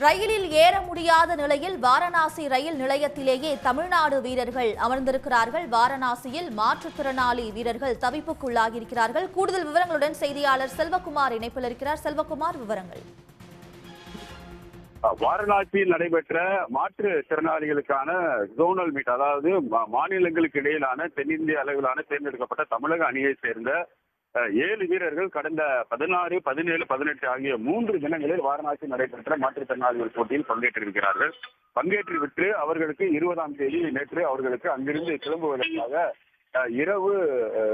ரயிலில் ஏற முடியாத நிலையில் வாரணாசி ரயில் நிலையத்திலேயே தமிழ்நாடு வீரர்கள் அமர்ந்திருக்கிறார்கள். வாரணாசியில் மாற்றுத்திறனாளி வீரர்கள் தவிப்புக்குள்ளாகியிருக்கிறார்கள். கூடுதல் விவரங்களுடன் செய்தியாளர் செல்வகுமார் இணைப்பில் இருக்கிறார். செல்வகுமார், விவரங்கள். வாரணாசியில் நடைபெற்ற மாற்றுத்திறனாளிகளுக்கான ஜோனல் மீட், அதாவது மாநிலங்களுக்கு இடையிலான தென்னிந்திய அளவிலான தேர்ந்தெடுக்கப்பட்ட தமிழக அணியை சேர்ந்த 7 வீரர்கள் கடந்த 16, 17, 18 ஆகிய 3 தினங்களில் வாரணாசி நடைபெற்ற மாற்றுத்திறனாளிகள் போட்டியில் பங்கேற்றிருக்கிறார்கள். பங்கேற்றுவிட்டு அவர்களுக்கு 20ஆம் தேதி நேற்று அவர்களுக்கு அங்கிருந்து கிளம்புவதற்காக இரவு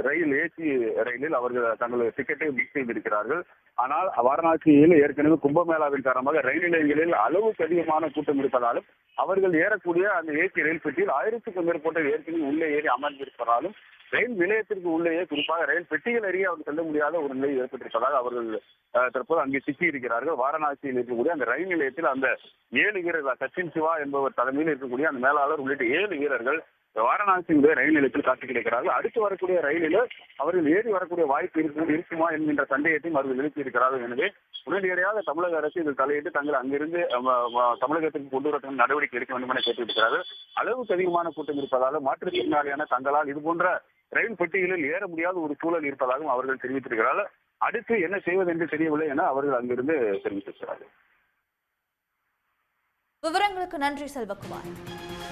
ரயில் ஏசி ரயிலில் அவர்கள் தங்களது டிக்கெட்டை புக் செய்திருக்கிறார்கள். ஆனால் வாரணாசியில் ஏற்கனவே கும்பமேளாவின் காரணமாக ரயில் நிலையங்களில் அளவுக்கு அதிகமான கூட்டம் இருப்பதாலும் அவர்கள் ஏறக்கூடிய அந்த ஏசி ரயில் பெட்டியில் 1000க்கும் மேற்பட்ட ஏற்கனவே உள்ளே ஏறி அமர்ந்திருப்பதாலும் ரயில் நிலையத்திற்கு உள்ளேயே, குறிப்பாக ரயில் பெட்டிகள் அருகே அவர் செல்ல முடியாத ஒரு நிலை ஏற்பட்டிருப்பதாக அவர்கள் தற்போது அங்கே சிக்கி இருக்கிறார்கள். வாரணாசியில் இருக்கக்கூடிய அந்த ரயில் நிலையத்தில் அந்த 7 வீரர்கள், சச்சின் சிவா என்பவர் தலைமையில் இருக்கக்கூடிய அந்த மேலாளர் உள்ளிட்ட 7 வீரர்கள் வாரணாசியுடைய ரயில் நிலையத்தில் காட்சி கிடைக்கிறார்கள். அடுத்து வரக்கூடிய ரயிலில் அவர்கள் ஏறி வரக்கூடிய வாய்ப்பு இருக்குமா என்கின்ற சந்தேகத்தையும் அவர்கள் எழுப்பியிருக்கிறார்கள். எனவே உடனடியாக தமிழக அரசு இதில் தலையிட்டு தங்கள் அங்கிருந்து தமிழகத்திற்கு கொண்டு வர நடவடிக்கை எடுக்க வேண்டும் என கேட்டிருக்கிறார்கள். அளவுக்கு அதிகமான கூட்டம் இருப்பதால் மாற்றுத்திறனாளியான தங்களால் இதுபோன்ற ரயில் பெட்டிகளில் ஏற முடியாத ஒரு சூழல் இருப்பதாகவும் அவர்கள் தெரிவித்திருக்கிறார்கள். அடுத்து என்ன செய்வது என்று தெரியவில்லை என அவர்கள் அங்கிருந்து தெரிவித்திருக்கிறார்கள். விவரங்களுக்கு நன்றி செல்வகுமார்.